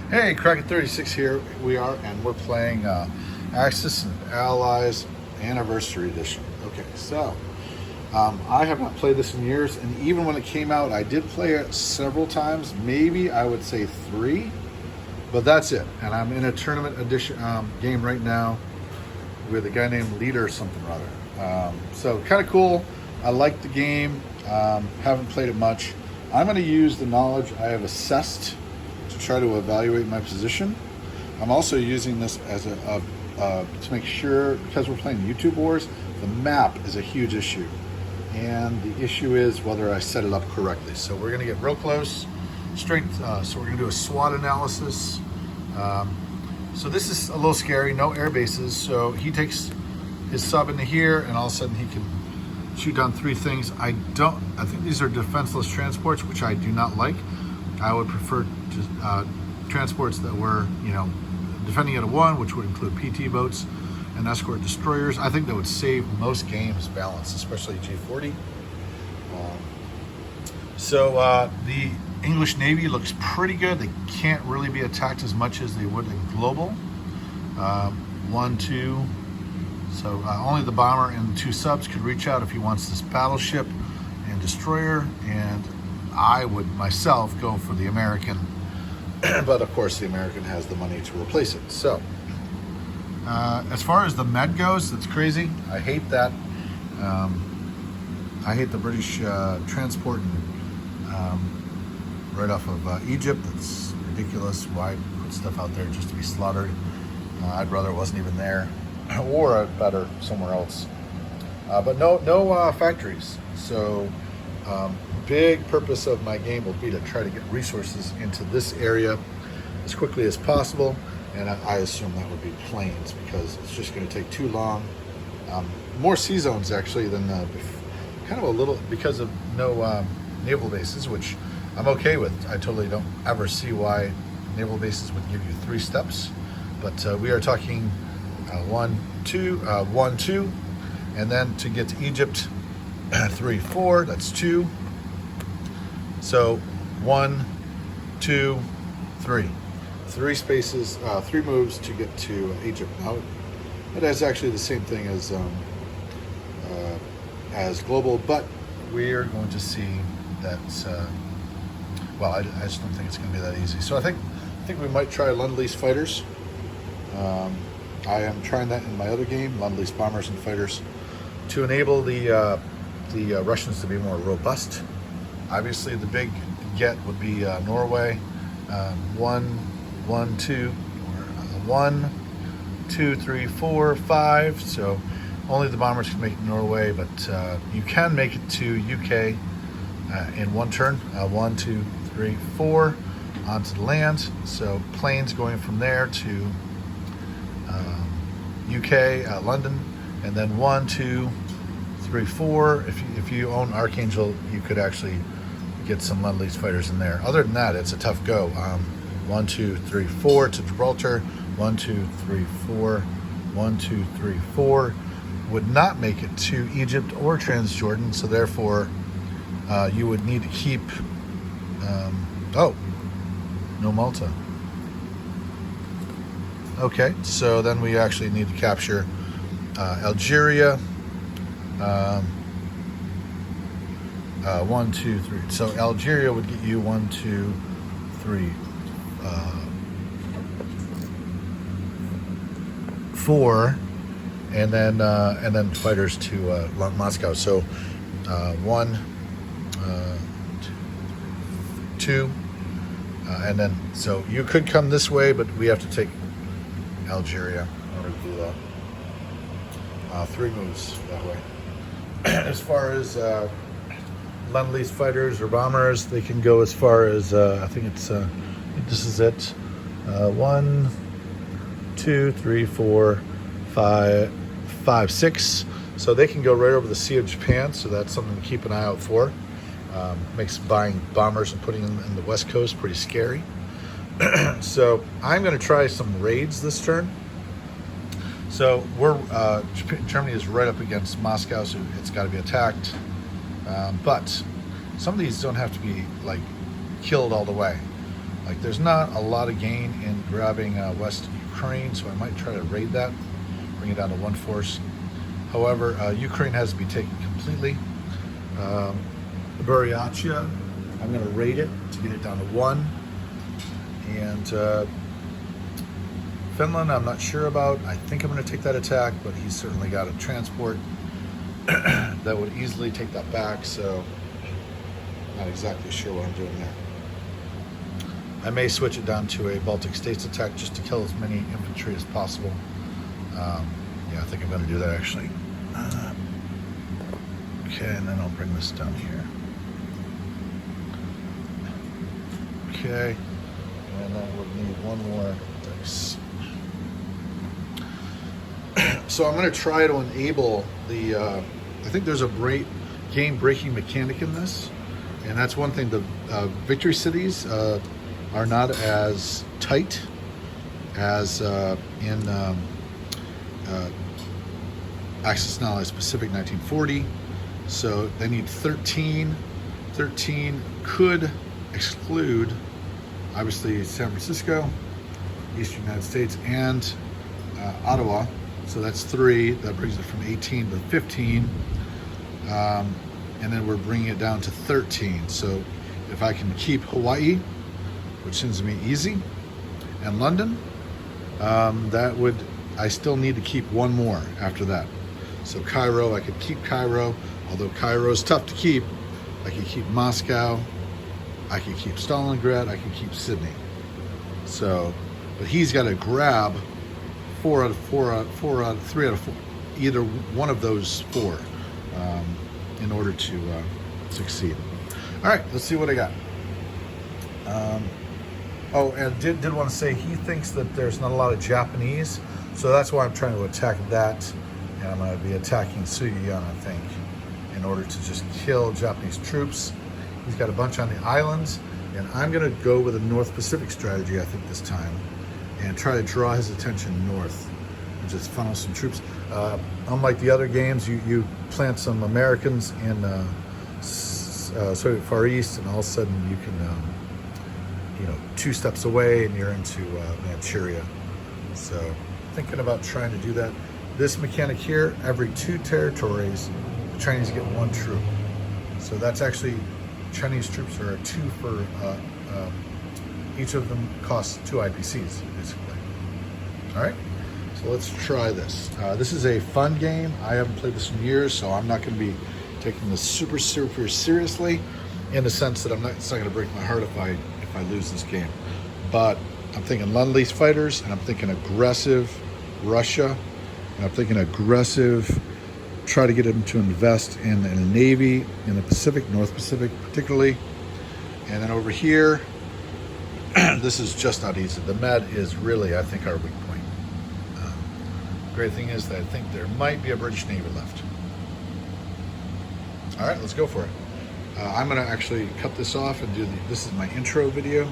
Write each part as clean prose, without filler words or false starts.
Hey, Kraken36 here. We are, and we're playing Axis&Allies Anniversary Edition. Okay, so I have not played this in years, and even when it came out, I did play it several times. Maybe I would say 3, but that's it. And I'm in a tournament edition game right now with a guy named Leader or something or other. So kind of cool. I like the game. Haven't played it much. I'm going to use the knowledge I have assessed to try to evaluate my position. I'm also using this as to make sure, because we're playing YouTube Wars, the map is a huge issue. And the issue is whether I set it up correctly. So we're going to get real close, straight. So we're going to do a SWOT analysis. So this is a little scary, no air bases. So he takes his sub into here, and all of a sudden he can shoot down 3 things. I think these are defenseless transports, which I do not like. I would prefer transports that were, defending at a 1, which would include PT boats and escort destroyers. I think that would save most games balance, especially G40. The English Navy looks pretty good. They can't really be attacked as much as they would in global. 1, 2. So only the bomber and 2 subs could reach out if he wants this battleship and destroyer. And I would myself go for the American, but of course the American has the money to replace it. So as far as the Med goes, that's crazy. I hate that. I hate the British transport right off of Egypt. That's ridiculous. Why put stuff out there just to be slaughtered? I'd rather it wasn't even there, or better somewhere else. But no factories. So big purpose of my game will be to try to get resources into this area as quickly as possible, and I assume that would be planes, because it's just going to take too long. More sea zones actually than kind of a little, because of no naval bases, which I'm okay with. I totally don't ever see why naval bases would give you 3 steps, but we are talking 1, 2, and then to get to Egypt, 3, 4, that's 2. So 1, 2, 3. 3 spaces, 3 moves to get to Egypt. Now, it is actually the same thing as global, but we're going to see that. Well, I just don't think it's going to be that easy. So I think we might try Lend-Lease fighters. I am trying that in my other game, Lend-Lease bombers and fighters, to enable the Russians to be more robust. Obviously, the big get would be Norway. 1, 2, 1, 2, 3, 4, 5. So only the bombers can make it Norway, but you can make it to UK in 1 turn. 1, 2, 3, 4 onto the land. So planes going from there to UK, London, and then 1, 2, 3, 4. If you own Archangel, you could actually get some Lend-Lease fighters in there. Other than that, it's a tough go. 1, 2, 3, 4 to Gibraltar. 1, 2, 3, 4. 1, 2, 3, 4. Would not make it to Egypt or Transjordan, so therefore you would need to keep. No Malta. Okay, so then we actually need to capture Algeria. 1, 2, 3. So Algeria would get you 1, 2, 3, 4, and then fighters to Moscow. So 1, 2, and then so you could come this way, but we have to take Algeria in order to do that. 3 moves that way. As far as Lend-Lease fighters or bombers, they can go as far as I think this is it. 1, 2, 3, 4, 5, 6. So they can go right over the Sea of Japan. So that's something to keep an eye out for. Makes buying bombers and putting them in the West Coast pretty scary. So I'm going to try some raids this turn. So Germany is right up against Moscow, so it's got to be attacked. But some of these don't have to be like killed all the way. Like, there's not a lot of gain in grabbing West Ukraine, so I might try to raid that, bring it down to 1 force. However, Ukraine has to be taken completely. Buryatia, I'm going to raid it to get it down to 1. And Finland, I'm not sure about. I think I'm going to take that attack, but he's certainly got a transport that would easily take that back, so not exactly sure what I'm doing there. I may switch it down to a Baltic States attack just to kill as many infantry as possible. Yeah, I think I'm going to do that actually. Okay, and then I'll bring this down here. Okay, and then we'll need one more dice. So I'm going to try to enable the, I think there's a game-breaking mechanic in this, and that's one thing. The victory cities are not as tight as in Axis&Allies Pacific 1940. So they need 13. 13 could exclude, obviously, San Francisco, Eastern United States, and Ottawa. So that's 3. That brings it from 18 to 15. And then we're bringing it down to 13. So if I can keep Hawaii, which seems to be easy, and London, that would, I still need to keep one more after that. So Cairo, I could keep Cairo, although Cairo is tough to keep. I could keep Moscow, I could keep Stalingrad, I could keep Sydney. So, but he's got to grab 3 out of 4, either one of those 4, in order to succeed. All right, let's see what I got. Oh, and did want to say he thinks that there's not a lot of Japanese, so that's why I'm trying to attack that, and I'm going to be attacking Suiyuan, I think, in order to just kill Japanese troops. He's got a bunch on the islands, and I'm going to go with a North Pacific strategy, I think, this time, and try to draw his attention north and just funnel some troops. Unlike the other games, you plant some Americans in Soviet Far East, and all of a sudden you can 2 steps away and you're into Manchuria. So thinking about trying to do that. This mechanic here, every 2 territories, the Chinese get 1 troop. So that's actually, Chinese troops are a 2 for, each of them costs 2 IPCs, basically. All right, so let's try this. This is a fun game. I haven't played this in years, so I'm not gonna be taking this super seriously, in the sense that it's not gonna break my heart if I lose this game. But I'm thinking Lend-Lease fighters, and I'm thinking aggressive Russia, and I'm thinking aggressive, try to get them to invest in a navy in the Pacific, North Pacific particularly. And then over here, this is just not easy. The Med is really, I think, our weak point. Great thing is that I think there might be a British Navy left. All right, let's go for it. I'm gonna actually cut this off and this is my intro video.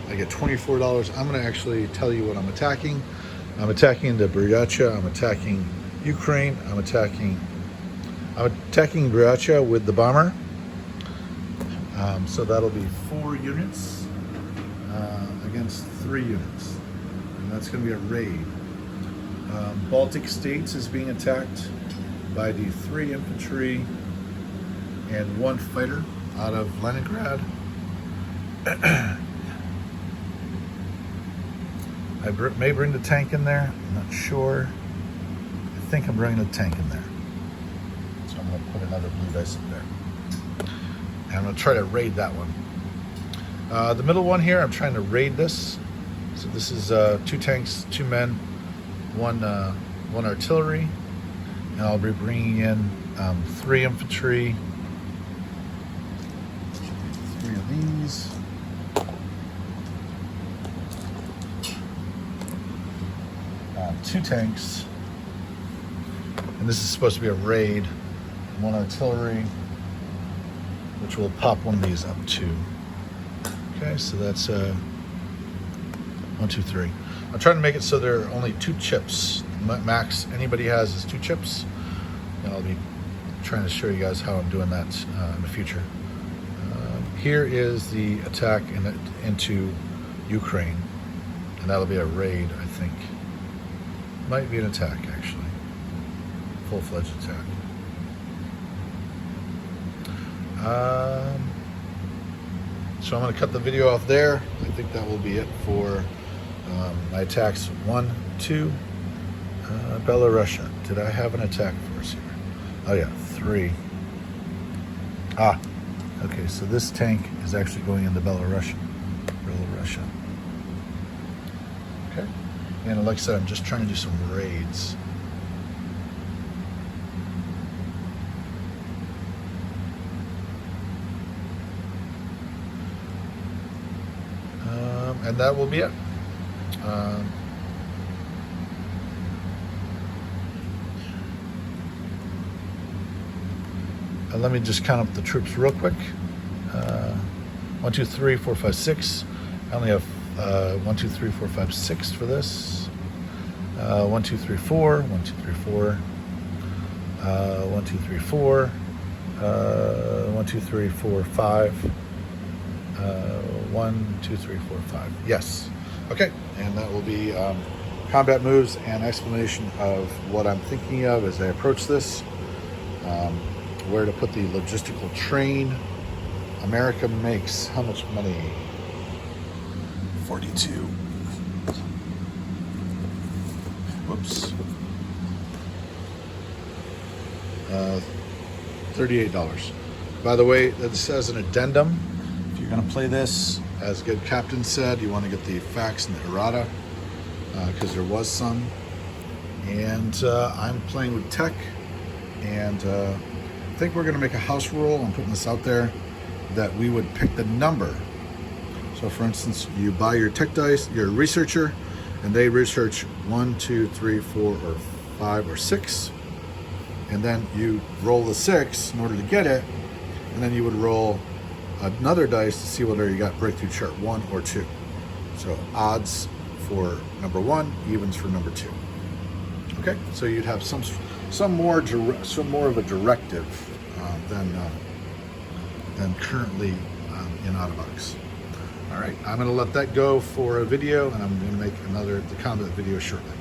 I get $24. I'm gonna actually tell you what I'm attacking. I'm attacking the Buryatia, I'm attacking Ukraine, I'm attacking Buryatia with the bomber. So that'll be 4 units against 3 units. And that's gonna be a raid. Baltic States is being attacked by the 3 infantry and 1 fighter out of Leningrad. I may bring the tank in there, I'm not sure. I think I'm bringing the tank in there. So I'm gonna put another blue dice in there. And I'm gonna try to raid that one. The middle one here, I'm trying to raid this. So this is 2 tanks, 2 men, 1 artillery. And I'll be bringing in 3 infantry, 3 of these. 2 tanks, and this is supposed to be a raid. 1 artillery, which will pop one of these up too. Okay, so that's 1, 2, 3. I'm trying to make it so there are only 2 chips. Max anybody has is 2 chips, and I'll be trying to show you guys how I'm doing that in the future. Here is the attack into Ukraine, and that'll be a raid, I think. Might be an attack, actually. Full-fledged attack. So I'm going to cut the video off there. I think that will be it for my attacks. 1, 2, Belarusia. Did I have an attack force here? Oh yeah, 3. Okay, so this tank is actually going into Belarusia. Okay, and like I said, I'm just trying to do some raids. And that will be it. And let me just count up the troops real quick. 1, 2, 3, 4, 5, 6. I only have 1, 2, 3, 4, 5, 6 for this. 1, 2, 3, 4. 1, 2, 3, 4. 1, 2, 3, 4. 1, 2, 3, 4, 5. 1, 2, 3, 4, 5. Yes. Okay. And that will be combat moves and explanation of what I'm thinking of as I approach this. Where to put the logistical train. America makes how much money? 42. Whoops. $38. By the way, this has an addendum. If you're going to play this, as good captain said, you want to get the facts and the errata, because there was some. And I'm playing with tech, and I think we're going to make a house rule. I'm putting this out there, that we would pick the number. So for instance, you buy your tech dice, you're a researcher, and they research 1, 2, 3, 4, or 5, or 6. And then you roll the 6 in order to get it, and then you would roll another dice to see whether you got breakthrough chart 1 or 2. So odds for number 1, evens for number 2. Okay, so you'd have some more of a directive than currently in Autobox. All right, I'm going to let that go for a video, and I'm going to make the combat video shortly.